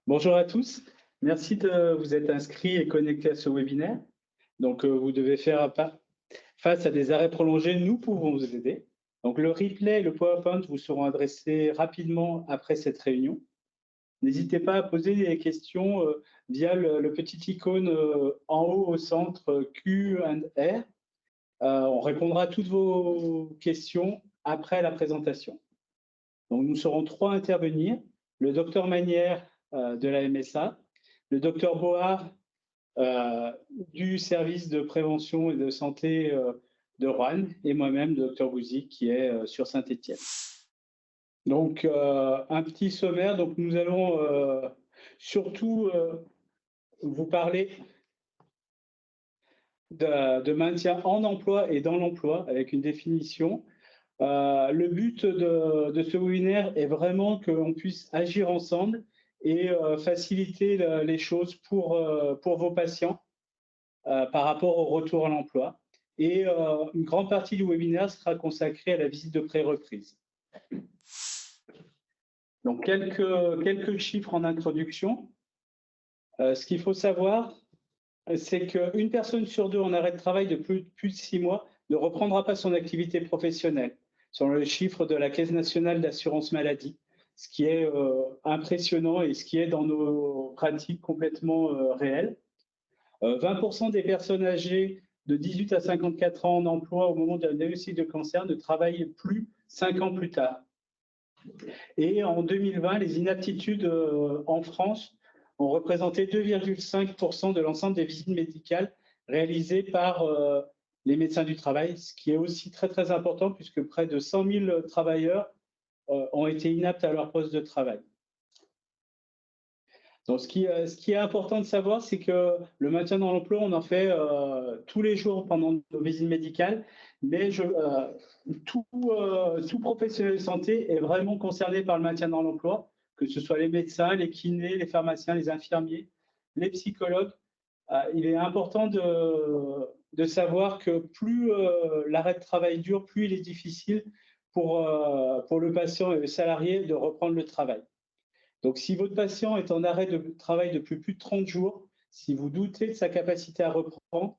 Bonjour à tous. Merci de vous être inscrits et connectés à ce webinaire. Donc, vous devez faire face à des arrêts prolongés. Nous pouvons vous aider. Donc, le replay et le PowerPoint vous seront adressés rapidement après cette réunion. N'hésitez pas à poser des questions via le petit icône en haut au centre Q&A. On répondra à toutes vos questions après la présentation. Donc, nous serons trois à intervenir. Le docteur Manière de la MSA, le docteur Board du service de prévention et de santé de Roanne et moi-même, le docteur Bouzy, qui est sur Saint-Étienne. Donc, un petit sommaire. Donc, nous allons surtout vous parler de maintien en emploi et dans l'emploi avec une définition. Le but de ce webinaire est vraiment qu'on puisse agir ensemble et faciliter les choses pour vos patients par rapport au retour à l'emploi. Et une grande partie du webinaire sera consacrée à la visite de pré-reprise. Donc, quelques chiffres en introduction. Ce qu'il faut savoir, c'est qu'une personne sur deux en arrêt de travail de plus de 6 mois ne reprendra pas son activité professionnelle, selon le chiffre de la Caisse nationale d'assurance maladie, ce qui est impressionnant et ce qui est dans nos pratiques complètement réel. 20% des personnes âgées de 18 à 54 ans en emploi au moment d'un diagnostic de cancer ne travaillent plus 5 ans plus tard. Et en 2020, les inaptitudes en France ont représenté 2,5% de l'ensemble des visites médicales réalisées par les médecins du travail, ce qui est aussi très, très important puisque près de 100 000 travailleurs ont été inaptes à leur poste de travail. Donc, ce qui est important de savoir, c'est que le maintien dans l'emploi, on en fait tous les jours pendant nos visites médicales, mais tout professionnel de santé est vraiment concerné par le maintien dans l'emploi, que ce soit les médecins, les kinés, les pharmaciens, les infirmiers, les psychologues. Il est important de savoir que plus l'arrêt de travail dure, plus il est difficile pour le patient et le salarié de reprendre le travail. Donc, si votre patient est en arrêt de travail depuis plus de 30 jours, si vous doutez de sa capacité à reprendre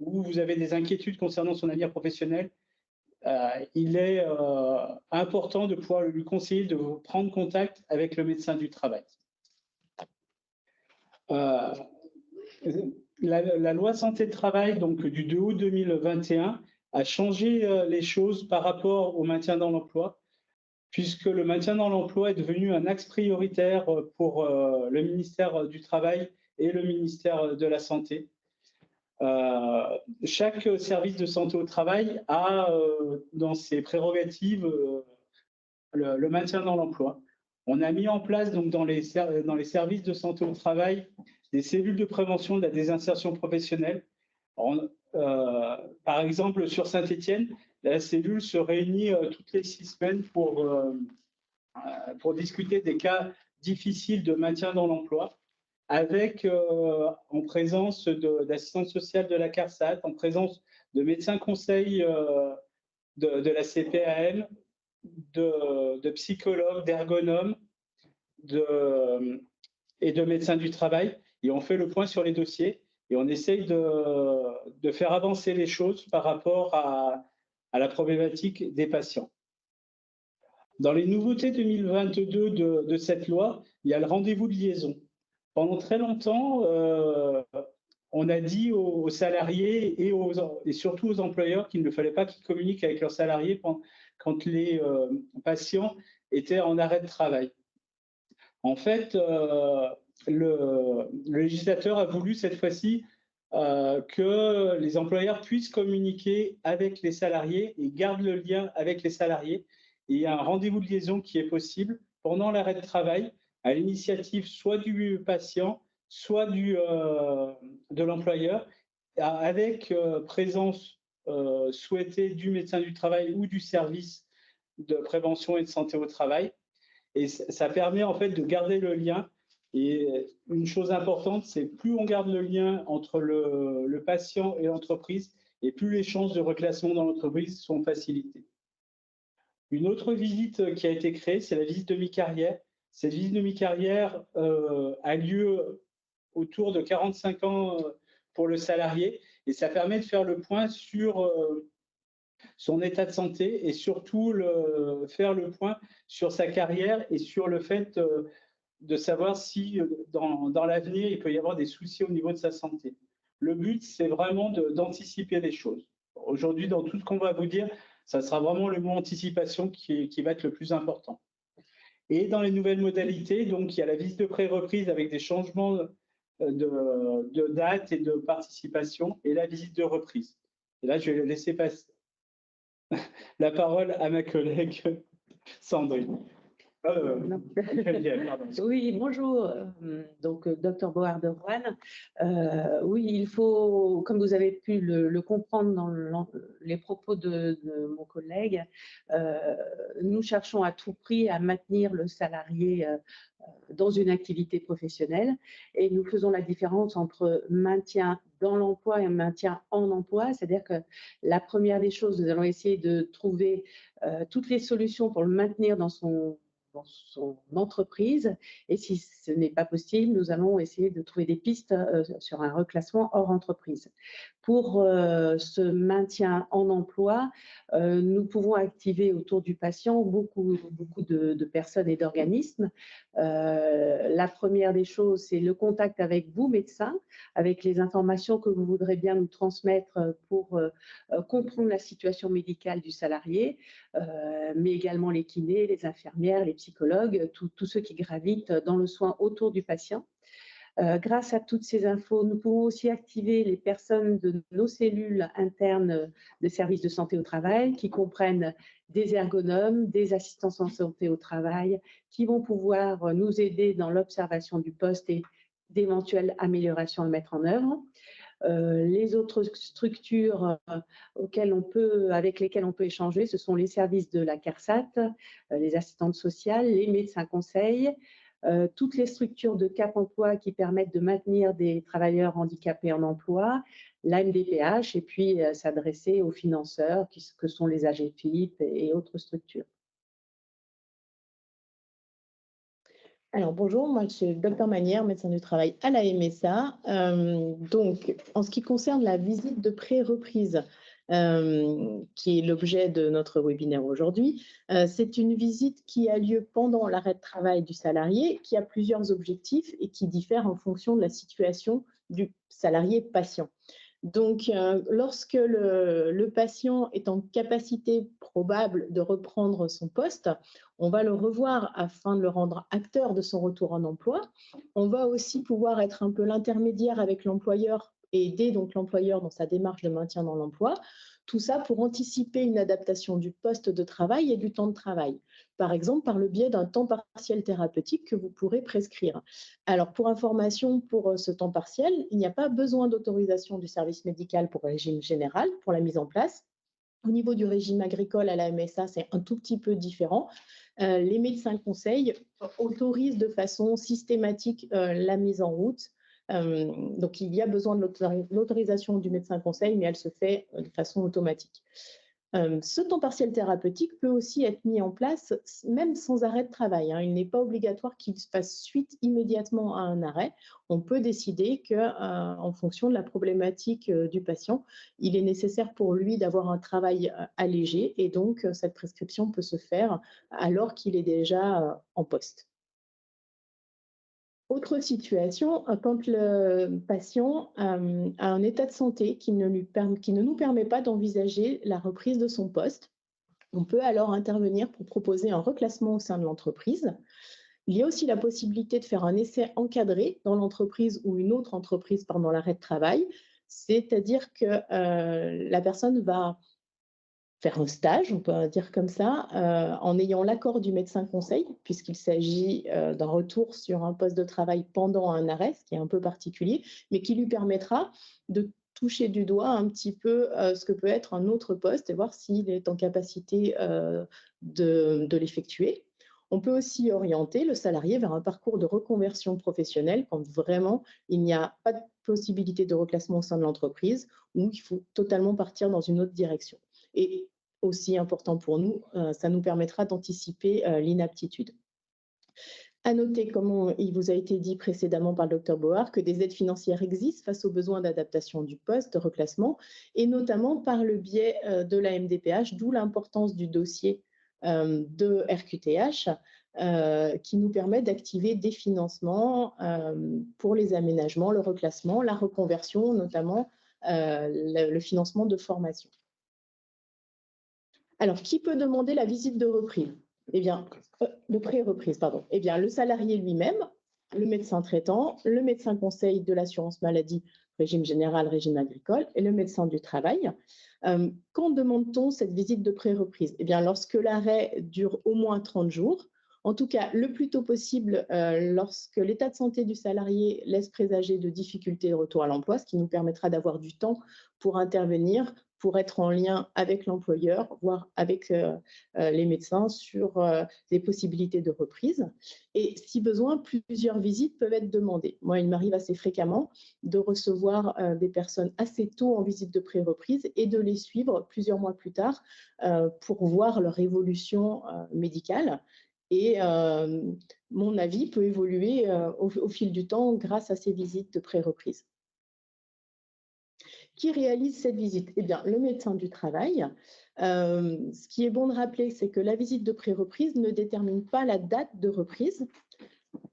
ou vous avez des inquiétudes concernant son avenir professionnel, il est important de pouvoir lui conseiller de prendre contact avec le médecin du travail. La loi santé de travail donc, du 2 août 2021 a changé les choses par rapport au maintien dans l'emploi, puisque le maintien dans l'emploi est devenu un axe prioritaire pour le ministère du Travail et le ministère de la Santé. Chaque service de santé au travail a dans ses prérogatives le maintien dans l'emploi. On a mis en place donc, dans les services de santé au travail des cellules de prévention de la désinsertion professionnelle. Par exemple, sur Saint-Étienne, la cellule se réunit toutes les 6 semaines pour discuter des cas difficiles de maintien dans l'emploi, avec en présence d'assistantes sociales de la CARSAT, en présence de médecins conseils de la CPAM, de psychologues, d'ergonomes et de médecins du travail. Et on fait le point sur les dossiers et on essaye de faire avancer les choses par rapport à la problématique des patients. Dans les nouveautés 2022 de cette loi, il y a le rendez-vous de liaison. Pendant très longtemps, on a dit aux salariés et surtout aux employeurs qu'il ne fallait pas qu'ils communiquent avec leurs salariés quand les patients étaient en arrêt de travail. En fait, le législateur a voulu cette fois-ci que les employeurs puissent communiquer avec les salariés et gardent le lien avec les salariés. Et il y a un rendez-vous de liaison qui est possible pendant l'arrêt de travail à l'initiative soit du patient, soit de l'employeur, avec présence souhaitée du médecin du travail ou du service de prévention et de santé au travail. Et ça permet en fait de garder le lien. Et une chose importante, c'est plus on garde le lien entre le patient et l'entreprise, et plus les chances de reclassement dans l'entreprise sont facilitées. Une autre visite qui a été créée, c'est la visite de mi-carrière. Cette visite de mi-carrière a lieu autour de 45 ans pour le salarié et ça permet de faire le point sur son état de santé et surtout faire le point sur sa carrière et sur le fait de savoir si dans l'avenir, il peut y avoir des soucis au niveau de sa santé. Le but, c'est vraiment d'anticiper les choses. Aujourd'hui, dans tout ce qu'on va vous dire, ça sera vraiment le mot anticipation qui va être le plus important. Et dans les nouvelles modalités, donc il y a la visite de pré-reprise avec des changements de date et de participation et la visite de reprise. Et là, je vais laisser passer la parole à ma collègue Sandrine. Oui, bonjour. Donc, Dr Bohar de Rouen. Oui, il faut, comme vous avez pu le comprendre dans les propos de mon collègue, nous cherchons à tout prix à maintenir le salarié dans une activité professionnelle et nous faisons la différence entre maintien dans l'emploi et maintien en emploi, c'est-à-dire que la première des choses, nous allons essayer de trouver toutes les solutions pour le maintenir dans son entreprise. Et si ce n'est pas possible, nous allons essayer de trouver des pistes sur un reclassement hors entreprise. Pour ce maintien en emploi, nous pouvons activer autour du patient beaucoup de personnes et d'organismes. La première des choses, c'est le contact avec vous, médecin, avec les informations que vous voudrez bien nous transmettre pour comprendre la situation médicale du salarié, mais également les kinés, les infirmières, les psychologues, tous ceux qui gravitent dans le soin autour du patient. Grâce à toutes ces infos, nous pouvons aussi activer les personnes de nos cellules internes de services de santé au travail qui comprennent des ergonomes, des assistants en santé au travail, qui vont pouvoir nous aider dans l'observation du poste et d'éventuelles améliorations à mettre en œuvre. Les autres structures avec lesquelles on peut échanger, ce sont les services de la CARSAT, les assistantes sociales, les médecins conseils, toutes les structures de Cap Emploi qui permettent de maintenir des travailleurs handicapés en emploi, la MDPH, et puis s'adresser aux financeurs que sont les AGFIP et autres structures. Alors bonjour, moi je suis Dr Manière, médecin du travail à la MSA. Donc en ce qui concerne la visite de pré-reprise, qui est l'objet de notre webinaire aujourd'hui, c'est une visite qui a lieu pendant l'arrêt de travail du salarié, qui a plusieurs objectifs et qui diffère en fonction de la situation du salarié patient. Donc, lorsque le patient est en capacité probable de reprendre son poste, on va le revoir afin de le rendre acteur de son retour en emploi. On va aussi pouvoir être un peu l'intermédiaire avec l'employeur et aider donc l'employeur dans sa démarche de maintien dans l'emploi. Tout ça pour anticiper une adaptation du poste de travail et du temps de travail. Par exemple, par le biais d'un temps partiel thérapeutique que vous pourrez prescrire. Alors, pour information, pour ce temps partiel, il n'y a pas besoin d'autorisation du service médical pour le régime général, pour la mise en place. Au niveau du régime agricole à la MSA, c'est un tout petit peu différent. Les médecins conseils autorisent de façon systématique la mise en route. Donc, il y a besoin de l'autorisation du médecin conseil, mais elle se fait de façon automatique. Ce temps partiel thérapeutique peut aussi être mis en place même sans arrêt de travail. Il n'est pas obligatoire qu'il se fasse suite immédiatement à un arrêt. On peut décider qu'en fonction de la problématique du patient, il est nécessaire pour lui d'avoir un travail allégé et donc cette prescription peut se faire alors qu'il est déjà en poste. Autre situation, quand le patient a un état de santé qui ne nous permet pas d'envisager la reprise de son poste, on peut alors intervenir pour proposer un reclassement au sein de l'entreprise. Il y a aussi la possibilité de faire un essai encadré dans l'entreprise ou une autre entreprise pendant l'arrêt de travail, c'est-à-dire que la personne va faire un stage, on peut dire comme ça, en ayant l'accord du médecin conseil, puisqu'il s'agit d'un retour sur un poste de travail pendant un arrêt, ce qui est un peu particulier, mais qui lui permettra de toucher du doigt un petit peu ce que peut être un autre poste et voir s'il est en capacité de l'effectuer. On peut aussi orienter le salarié vers un parcours de reconversion professionnelle quand vraiment il n'y a pas de possibilité de reclassement au sein de l'entreprise ou il faut totalement partir dans une autre direction. Et aussi important pour nous, ça nous permettra d'anticiper l'inaptitude. À noter, comme il vous a été dit précédemment par le Dr Board, que des aides financières existent face aux besoins d'adaptation du poste, de reclassement, et notamment par le biais de la MDPH, d'où l'importance du dossier de RQTH, qui nous permet d'activer des financements pour les aménagements, le reclassement, la reconversion, notamment le financement de formation. Alors, qui peut demander la visite de reprise? Eh bien, de pré-reprise, pardon. Eh bien, le salarié lui-même, le médecin traitant, le médecin conseil de l'assurance maladie, régime général, régime agricole, et le médecin du travail. Quand demande-t-on cette visite de pré-reprise? Eh bien, lorsque l'arrêt dure au moins 30 jours, en tout cas le plus tôt possible lorsque l'état de santé du salarié laisse présager de difficultés de retour à l'emploi, ce qui nous permettra d'avoir du temps pour intervenir, pour être en lien avec l'employeur, voire avec les médecins sur les possibilités de reprise. Et si besoin, plusieurs visites peuvent être demandées. Moi, il m'arrive assez fréquemment de recevoir des personnes assez tôt en visite de pré-reprise et de les suivre plusieurs mois plus tard pour voir leur évolution médicale. Et mon avis peut évoluer au fil du temps grâce à ces visites de pré-reprise. Qui réalise cette visite? Eh bien, le médecin du travail. Ce qui est bon de rappeler, c'est que la visite de pré-reprise ne détermine pas la date de reprise.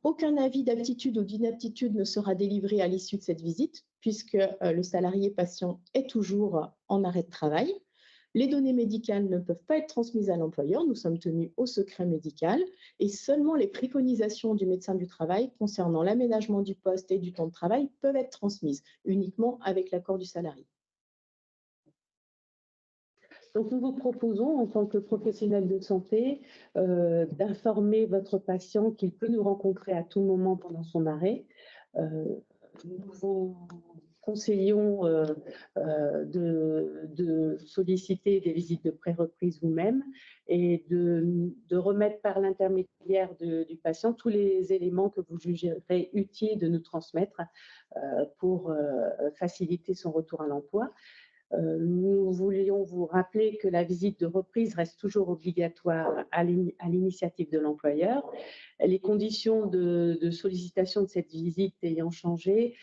Aucun avis d'aptitude ou d'inaptitude ne sera délivré à l'issue de cette visite, puisque le salarié patient est toujours en arrêt de travail. Les données médicales ne peuvent pas être transmises à l'employeur, nous sommes tenus au secret médical, et seulement les préconisations du médecin du travail concernant l'aménagement du poste et du temps de travail peuvent être transmises, uniquement avec l'accord du salarié. Donc, nous vous proposons, en tant que professionnel de santé, d'informer votre patient qu'il peut nous rencontrer à tout moment pendant son arrêt. Nous vous conseillons de solliciter des visites de pré-reprise vous-même et de remettre par l'intermédiaire du patient tous les éléments que vous jugerez utiles de nous transmettre pour faciliter son retour à l'emploi. Nous voulions vous rappeler que la visite de reprise reste toujours obligatoire à l'initiative de l'employeur. Les conditions de sollicitation de cette visite ayant changé,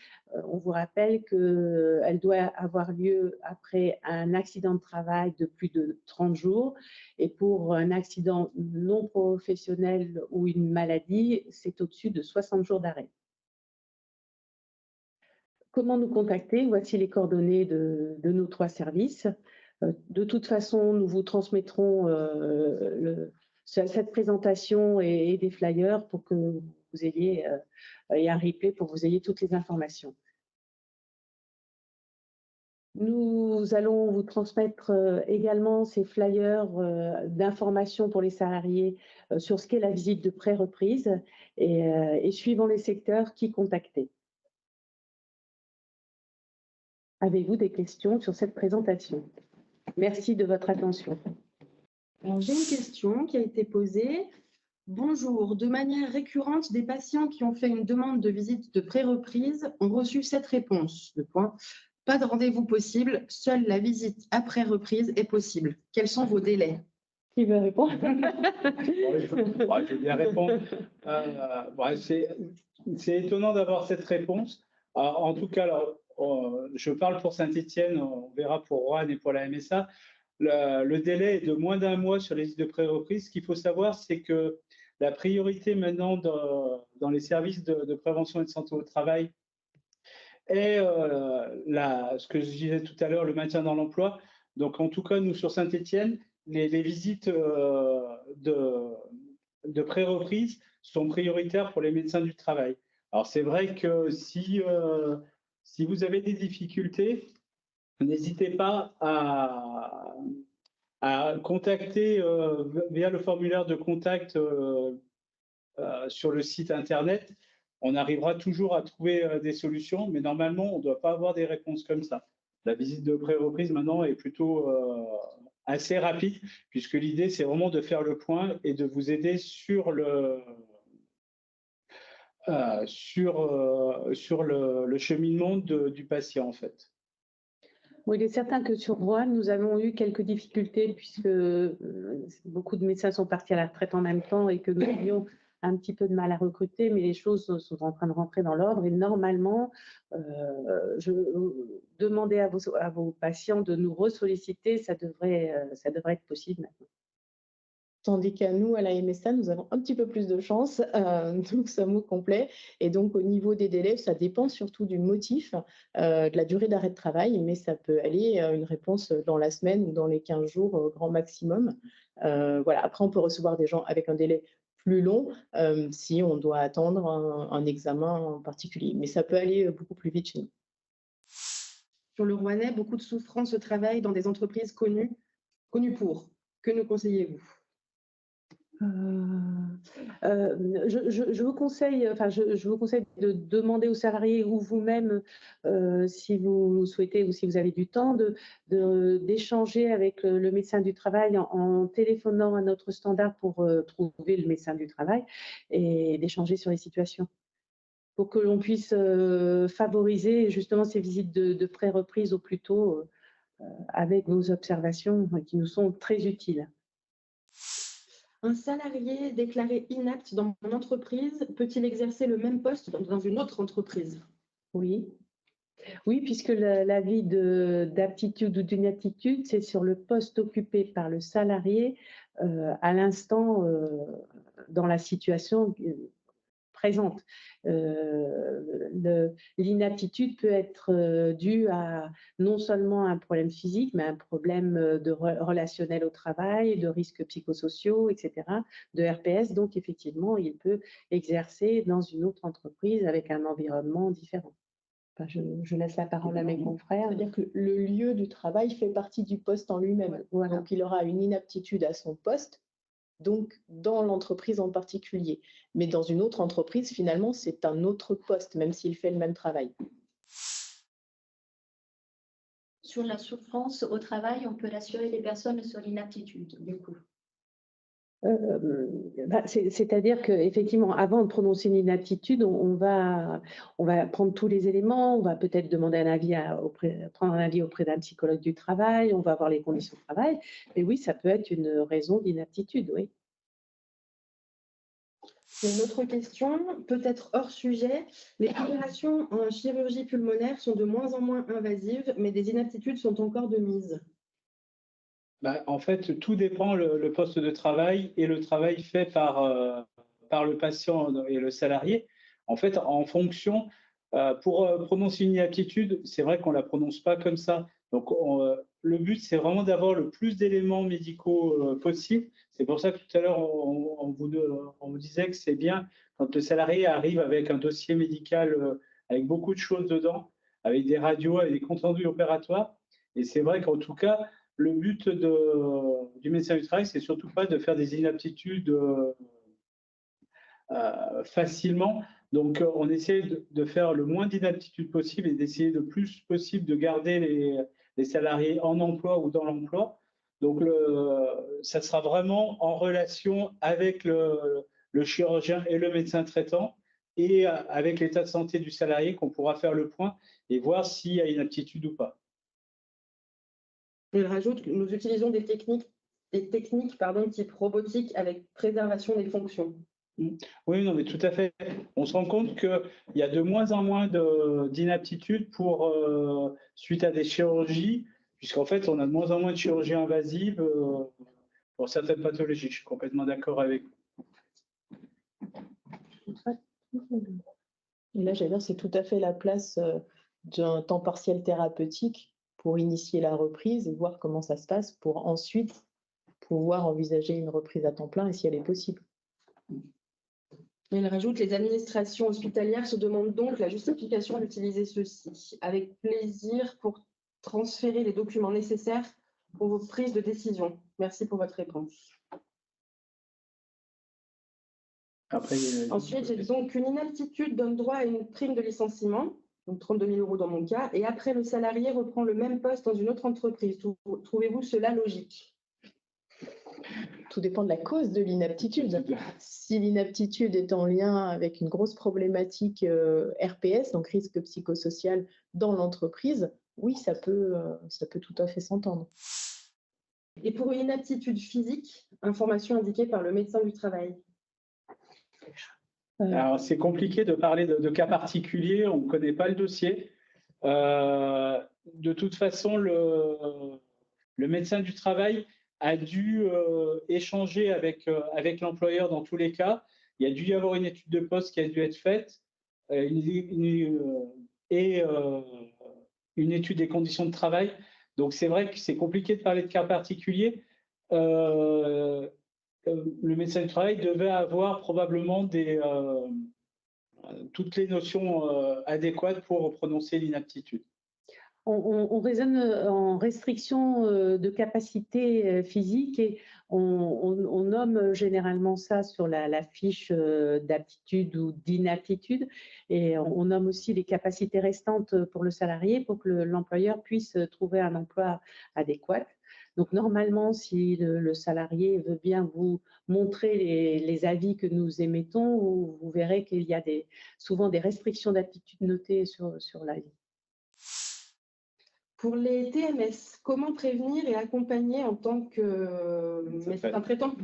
on vous rappelle qu'elle doit avoir lieu après un accident de travail de plus de 30 jours et pour un accident non professionnel ou une maladie, c'est au-dessus de 60 jours d'arrêt. Comment nous contacter? Voici les coordonnées de nos 3 services. De toute façon, nous vous transmettrons cette présentation et des flyers pour que vous ayez, et un replay pour que vous ayez toutes les informations. Nous allons vous transmettre également ces flyers d'informations pour les salariés sur ce qu'est la visite de pré-reprise et suivant les secteurs, qui contacter. Avez-vous des questions sur cette présentation? Merci de votre attention. Alors, j'ai une question qui a été posée. Bonjour, de manière récurrente, des patients qui ont fait une demande de visite de pré-reprise ont reçu cette réponse. Pas de rendez-vous possible, seule la visite après reprise est possible. Quels sont vos délais? Qui veut répondre? Je vais bien répondre. C'est étonnant d'avoir cette réponse. Alors, en tout cas, je parle pour Saint-Étienne, on verra pour Roanne et pour la MSA. Le délai est de moins d'1 mois sur les visites de pré-reprise. Ce qu'il faut savoir, c'est que la priorité maintenant dans les services de prévention et de santé au travail est ce que je disais tout à l'heure, le maintien dans l'emploi. Donc, en tout cas, nous, sur Saint-Étienne, les visites de pré-reprise sont prioritaires pour les médecins du travail. Alors, c'est vrai que si vous avez des difficultés, n'hésitez pas à contacter via le formulaire de contact sur le site Internet. On arrivera toujours à trouver des solutions, mais normalement, on ne doit pas avoir des réponses comme ça. La visite de pré-reprise, maintenant, est plutôt assez rapide, puisque l'idée, c'est vraiment de faire le point et de vous aider sur le cheminement du patient, en fait. Bon, il est certain que sur Roanne, nous avons eu quelques difficultés puisque beaucoup de médecins sont partis à la retraite en même temps et que nous devions un petit peu de mal à recruter, mais les choses sont en train de rentrer dans l'ordre et normalement, demandez à vos patients de nous ressolliciter, ça devrait être possible maintenant. Tandis qu'à nous, à la MSA, nous avons un petit peu plus de chance, nous sommes au complet. Et donc, au niveau des délais, ça dépend surtout du motif, de la durée d'arrêt de travail, mais ça peut aller une réponse dans la semaine ou dans les 15 jours grand maximum. Voilà. Après, on peut recevoir des gens avec un délai plus long si on doit attendre un examen en particulier. Mais ça peut aller beaucoup plus vite chez nous. Sur le Rouennais, beaucoup de souffrance au travail dans des entreprises connues pour. Que nous conseillez-vous? Je vous conseille de demander aux salariés ou vous-même, si vous souhaitez ou si vous avez du temps, d'échanger avec le médecin du travail en téléphonant à notre standard pour trouver le médecin du travail et d'échanger sur les situations pour que l'on puisse favoriser justement ces visites de pré-reprise au plus tôt avec vos observations qui nous sont très utiles. Un salarié déclaré inapte dans mon entreprise peut-il exercer le même poste dans une autre entreprise? Oui. Oui, puisque l'avis d'aptitude ou d'inaptitude, c'est sur le poste occupé par le salarié à l'instant dans la situation présente. L'inaptitude peut être due à non seulement un problème physique, mais un problème relationnel au travail, de risques psychosociaux, etc., de RPS. Donc, effectivement, il peut exercer dans une autre entreprise avec un environnement différent. Enfin, je laisse la parole à mes confrères. C'est-à-dire que le lieu du travail fait partie du poste en lui-même. Voilà. Donc, il aura une inaptitude à son poste, donc dans l'entreprise en particulier. Mais dans une autre entreprise, finalement, c'est un autre poste, même s'il fait le même travail. Sur la souffrance au travail, on peut rassurer les personnes sur l'inaptitude, du coup. C'est-à-dire qu'effectivement, avant de prononcer une inaptitude, on va prendre tous les éléments, on va peut-être demander prendre un avis auprès d'un psychologue du travail, on va voir les conditions de travail. Mais oui, ça peut être une raison d'inaptitude, oui. Une autre question, peut-être hors sujet. Les opérations en chirurgie pulmonaire sont de moins en moins invasives, mais des inaptitudes sont encore de mise. En fait, tout dépend le poste de travail et le travail fait par le patient et le salarié. En fait, en fonction, pour prononcer une inaptitude, c'est vrai qu'on ne la prononce pas comme ça. Donc, le but, c'est vraiment d'avoir le plus d'éléments médicaux possible. C'est pour ça que tout à l'heure, on vous disait que c'est bien quand le salarié arrive avec un dossier médical avec beaucoup de choses dedans, avec des radios, avec des comptes rendus opératoires. Et c'est vrai qu'en tout cas, le but du médecin du travail, c'est surtout pas de faire des inaptitudes facilement. Donc, on essaie de faire le moins d'inaptitudes possible et d'essayer le plus possible de garder les salariés en emploi ou dans l'emploi. Donc, ça sera vraiment en relation avec le chirurgien et le médecin traitant et avec l'état de santé du salarié qu'on pourra faire le point et voir s'il y a une aptitude ou pas. Il rajoute que nous utilisons des techniques type robotique avec préservation des fonctions. Oui, non, mais tout à fait. On se rend compte qu'il y a de moins en moins d'inaptitudes suite à des chirurgies, puisqu'en fait, on a de moins en moins de chirurgies invasives pour certaines pathologies. Je suis complètement d'accord avec vous. Et là, j'allais dire, c'est tout à fait la place d'un temps partiel thérapeutique pour initier la reprise et voir comment ça se passe pour ensuite pouvoir envisager une reprise à temps plein et si elle est possible. Il rajoute, les administrations hospitalières se demandent donc la justification d'utiliser ceci. Avec plaisir pour transférer les documents nécessaires pour vos prises de décision. Merci pour votre réponse. Ensuite, donc une inaptitude donne droit à une prime de licenciement, donc 32 000 € dans mon cas, et après le salarié reprend le même poste dans une autre entreprise. Trouvez-vous cela logique? Tout dépend de la cause de l'inaptitude. Si l'inaptitude est en lien avec une grosse problématique RPS, donc risque psychosocial dans l'entreprise, oui, ça peut tout à fait s'entendre. Et pour une inaptitude physique, information indiquée par le médecin du travail. Alors, c'est compliqué de parler de cas particuliers, on ne connaît pas le dossier. De toute façon, le médecin du travail a dû échanger avec l'employeur dans tous les cas. Il y a dû y avoir une étude de poste qui a dû être faite et une étude des conditions de travail. Donc, c'est vrai que c'est compliqué de parler de cas particuliers. Le médecin du travail devait avoir probablement toutes les notions adéquates pour prononcer l'inaptitude. On raisonne en restriction de capacité physique et on nomme généralement ça sur la fiche d'aptitude ou d'inaptitude et on nomme aussi les capacités restantes pour le salarié pour que l'employeur puisse trouver un emploi adéquat. Donc normalement, si le salarié veut bien vous montrer les avis que nous émettons, vous verrez qu'il y a souvent des restrictions d'aptitude notées sur l'avis. Pour les TMS, comment prévenir et accompagner en tant que médecin traitant?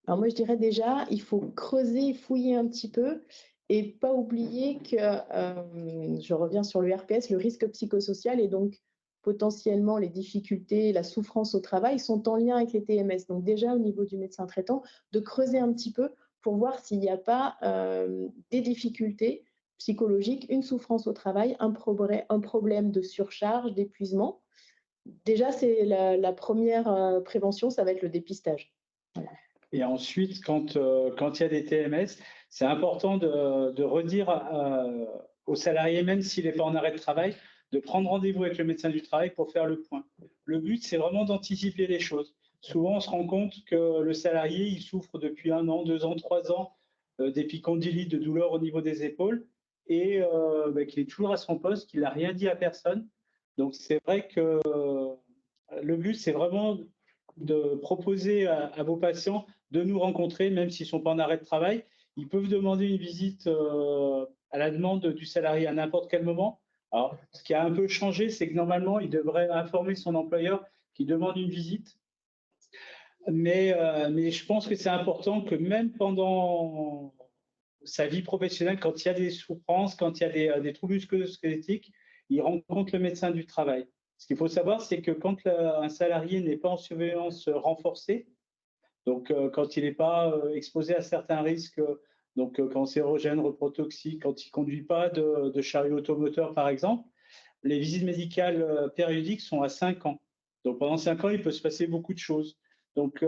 Alors moi, je dirais déjà, il faut creuser, fouiller un petit peu et pas oublier que, je reviens sur le RPS, le risque psychosocial et donc potentiellement les difficultés, la souffrance au travail sont en lien avec les TMS. Donc déjà, au niveau du médecin traitant, de creuser un petit peu pour voir s'il n'y a pas des difficultés psychologiques, une souffrance au travail, un problème de surcharge, d'épuisement. Déjà, c'est la première prévention, ça va être le dépistage. Voilà. Et ensuite, quand il y a des TMS, c'est important de redire au salarié, même s'il n'est pas en arrêt de travail, de prendre rendez-vous avec le médecin du travail pour faire le point. Le but, c'est vraiment d'anticiper les choses. Souvent, on se rend compte que le salarié, il souffre depuis 1 an, 2 ans, 3 ans d'épicondylites, de douleurs au niveau des épaules et qu'il est toujours à son poste, qu'il n'a rien dit à personne. Donc, c'est vrai que le but, c'est vraiment de proposer à vos patients de nous rencontrer, même s'ils ne sont pas en arrêt de travail. Ils peuvent demander une visite à la demande du salarié à n'importe quel moment. Alors, ce qui a un peu changé, c'est que normalement, il devrait informer son employeur qu'il demande une visite. Mais je pense que c'est important que même pendant sa vie professionnelle, quand il y a des souffrances, quand il y a des troubles musculo-squelettiques, il rencontre le médecin du travail. Ce qu'il faut savoir, c'est que quand un salarié n'est pas en surveillance renforcée, donc quand il n'est pas exposé à certains risques, donc cancérogènes, reprotoxiques, quand il ne conduit pas de chariot automoteur par exemple, les visites médicales périodiques sont à 5 ans. Donc pendant 5 ans, il peut se passer beaucoup de choses. Donc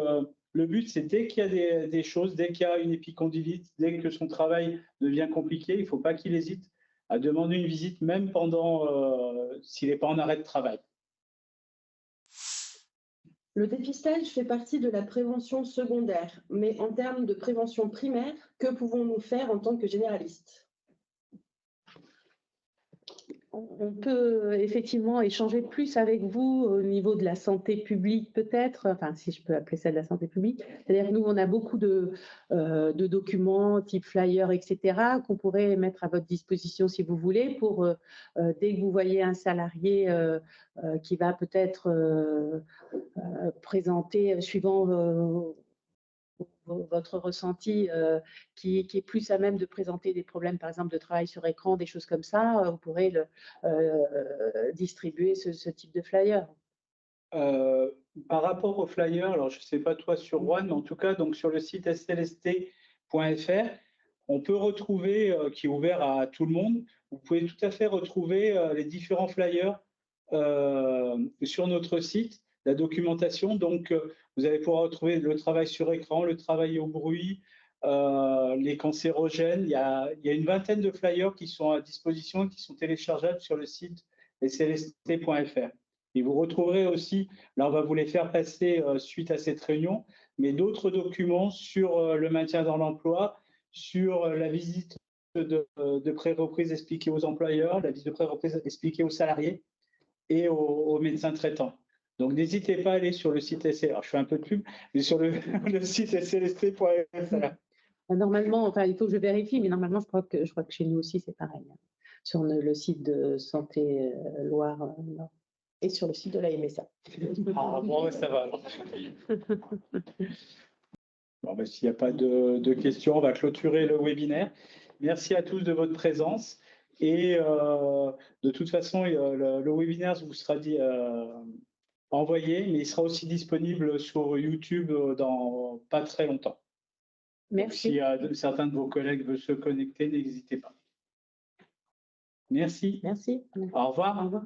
le but, c'est dès qu'il y a des choses, dès qu'il y a une épicondylite, dès que son travail devient compliqué, il ne faut pas qu'il hésite à demander une visite, même s'il n'est pas en arrêt de travail. Le dépistage fait partie de la prévention secondaire, mais en termes de prévention primaire, que pouvons-nous faire en tant que généralistes? On peut effectivement échanger plus avec vous au niveau de la santé publique peut-être, enfin si je peux appeler ça de la santé publique. C'est-à-dire que nous, on a beaucoup de documents type flyer, etc., qu'on pourrait mettre à votre disposition si vous voulez pour, dès que vous voyez un salarié qui va peut-être présenter, suivant votre ressenti qui est plus à même de présenter des problèmes, par exemple, de travail sur écran, des choses comme ça, vous pourrez distribuer ce type de flyer. Par rapport au flyer, alors je ne sais pas toi sur One, mais en tout cas, donc sur le site slst.fr, on peut retrouver, qui est ouvert à tout le monde, vous pouvez tout à fait retrouver les différents flyers sur notre site, la documentation. Donc, vous allez pouvoir retrouver le travail sur écran, le travail au bruit, les cancérogènes. Il y a une vingtaine de flyers qui sont à disposition et qui sont téléchargeables sur le site slst.fr. Et vous retrouverez aussi, là on va vous les faire passer suite à cette réunion, mais d'autres documents sur le maintien dans l'emploi, sur la visite de pré-reprise expliquée aux employeurs, la visite de pré-reprise expliquée aux salariés et aux médecins traitants. Donc n'hésitez pas à aller sur le site SLST, alors je fais un peu de pub, mais sur le site slst.fr. Normalement, enfin il faut que je vérifie, mais normalement je crois que chez nous aussi c'est pareil, sur le site de Santé Loire. Et sur le site de la MSA. Ah bon, ça va alors. Bon, ben, s'il n'y a pas de questions, on va clôturer le webinaire. Merci à tous de votre présence. Et de toute façon, le webinaire vous sera envoyé, mais il sera aussi disponible sur YouTube dans pas très longtemps. Merci. Si certains de vos collègues veulent se connecter, n'hésitez pas. Merci. Merci. Au revoir. Au revoir.